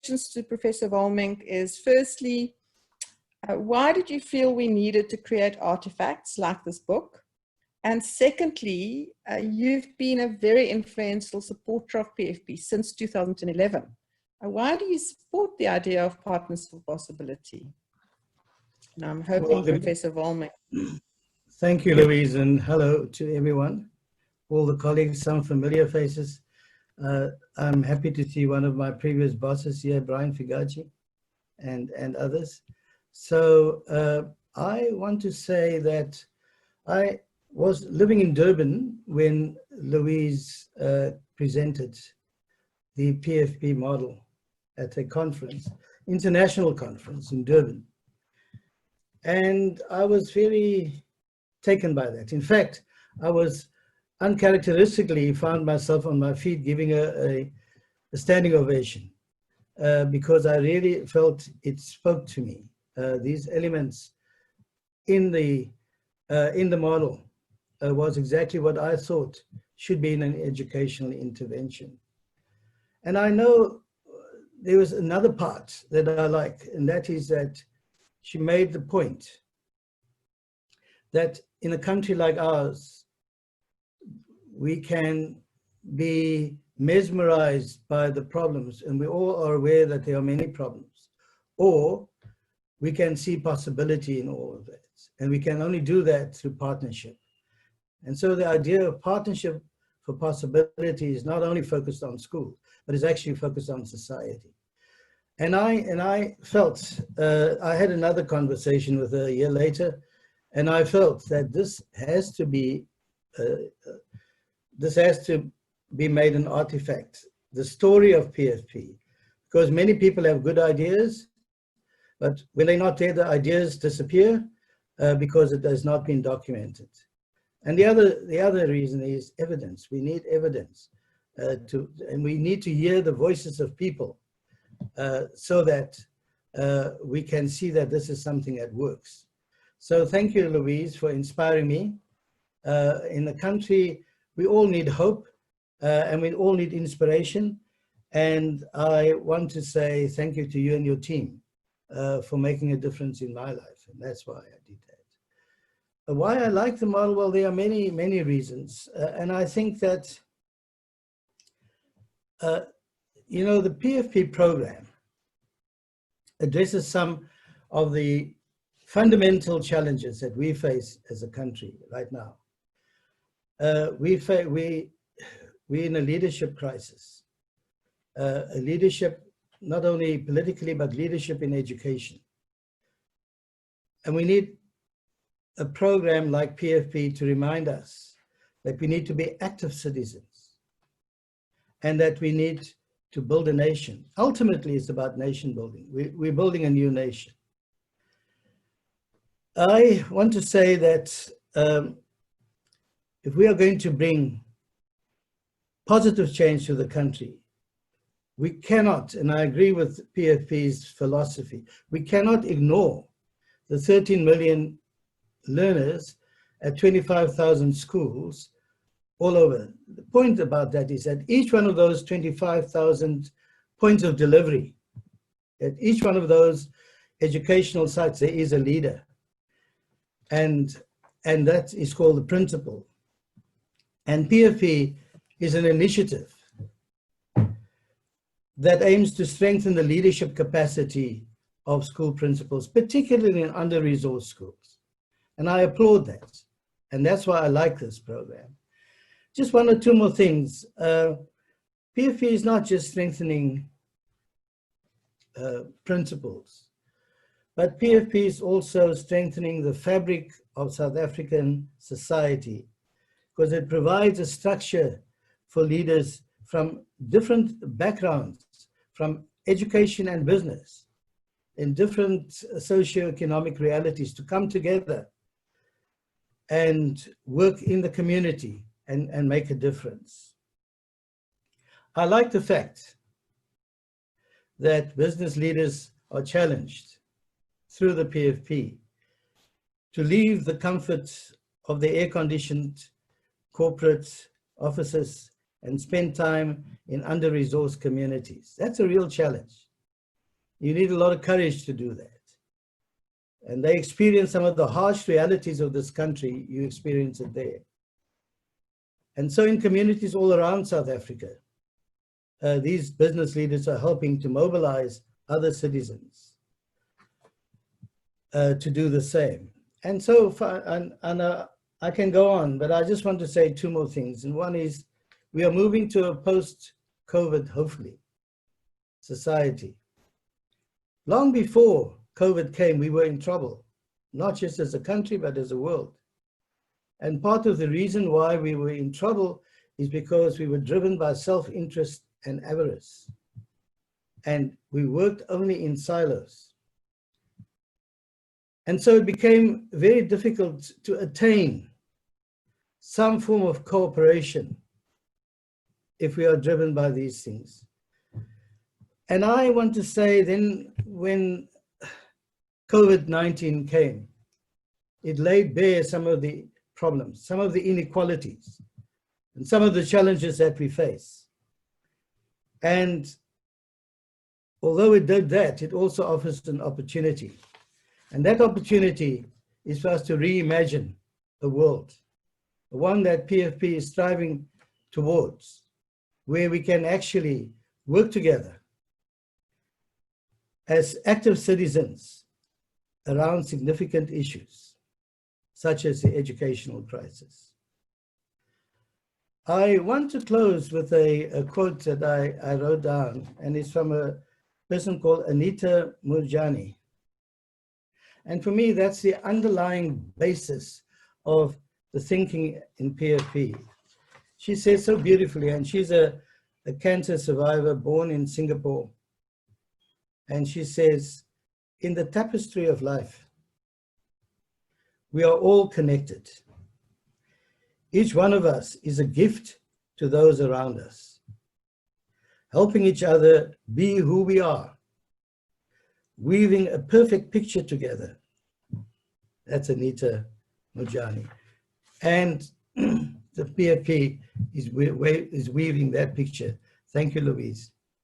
questions to Professor Volmink is firstly, why did you feel we needed to create artifacts like this book? And secondly, you've been a very influential supporter of PFP since 2011. Why do you support the idea of Partners for Possibility? And I'm hoping Professor Volmink. Thank you, Louise, and hello to everyone, all the colleagues, some familiar faces. I'm happy to see one of my previous bosses here, Brian Figaci, and others. So I want to say that I was living in Durban when Louise presented the PFP model at a conference, international conference in Durban. And I was very taken by that. In fact, I was uncharacteristically found myself on my feet giving a standing ovation because I really felt it spoke to me. These elements in the model was exactly what I thought should be in an educational intervention. And I know there was another part that I like, and that is that she made the point that in a country like ours, we can be mesmerized by the problems, and we all are aware that there are many problems, or we can see possibility in all of that. And we can only do that through partnership. And so the idea of partnership for possibility is not only focused on school, but is actually focused on society. And I felt, I had another conversation with her a year later, and I felt that this has to be made an artifact, the story of PFP, because many people have good ideas, but when they're not there, the ideas disappear because it has not been documented. And the other reason is evidence. We need evidence and we need to hear the voices of people so that we can see that this is something that works. So thank you, Louise, for inspiring me. In the country, we all need hope and we all need inspiration. And I want to say thank you to you and your team for making a difference in my life. And that's why I did that. Why I like the model? Well, there are many, many reasons. And I think that, you know, the PFP program addresses some of the fundamental challenges that we face as a country right now. We're in a leadership crisis, a leadership not only politically, but leadership in education. And we need a program like PFP to remind us that we need to be active citizens and that we need to build a nation. Ultimately, it's about nation building. We're building a new nation. I want to say that if we are going to bring positive change to the country, we cannot, and I agree with PFP's philosophy, we cannot ignore the 13 million learners at 25,000 schools all over. The point about that is that each one of those 25,000 points of delivery, at each one of those educational sites, there is a leader. And that is called the principal. And PFP is an initiative that aims to strengthen the leadership capacity of school principals, particularly in under-resourced schools. And I applaud that. And that's why I like this program. Just one or two more things. PFP is not just strengthening principles, but PFP is also strengthening the fabric of South African society because it provides a structure for leaders from different backgrounds, from education and business, in different socioeconomic realities to come together and work in the community and make a difference. I like the fact that business leaders are challenged through the PFP to leave the comfort of the air-conditioned corporate offices and spend time in under-resourced communities. That's a real challenge. You need a lot of courage to do that. And they experience some of the harsh realities of this country. You experience it there. And so in communities all around South Africa, these business leaders are helping to mobilize other citizens to do the same. And so, I can go on, but I just want to say two more things. And one is, we are moving to a post-COVID, hopefully, society. Long before COVID came, we were in trouble, not just as a country, but as a world. And part of the reason why we were in trouble is because we were driven by self-interest and avarice. And we worked only in silos. And so it became very difficult to attain some form of cooperation if we are driven by these things. And I want to say then, when COVID-19 came, it laid bare some of the problems, some of the inequalities, and some of the challenges that we face. And although it did that, it also offers an opportunity. And that opportunity is for us to reimagine the world, the one that PFP is striving towards, where we can actually work together as active citizens around significant issues, such as the educational crisis. I want to close with a quote that I wrote down, and it's from a person called Anita Murjani. And for me, that's the underlying basis of the thinking in PFP. She says so beautifully, and she's a cancer survivor born in Singapore. And she says, in the tapestry of life, we are all connected. Each one of us is a gift to those around us, helping each other be who we are, weaving a perfect picture together. That's Anita Murjani. And the PFP is weaving that picture. Thank you, Louise.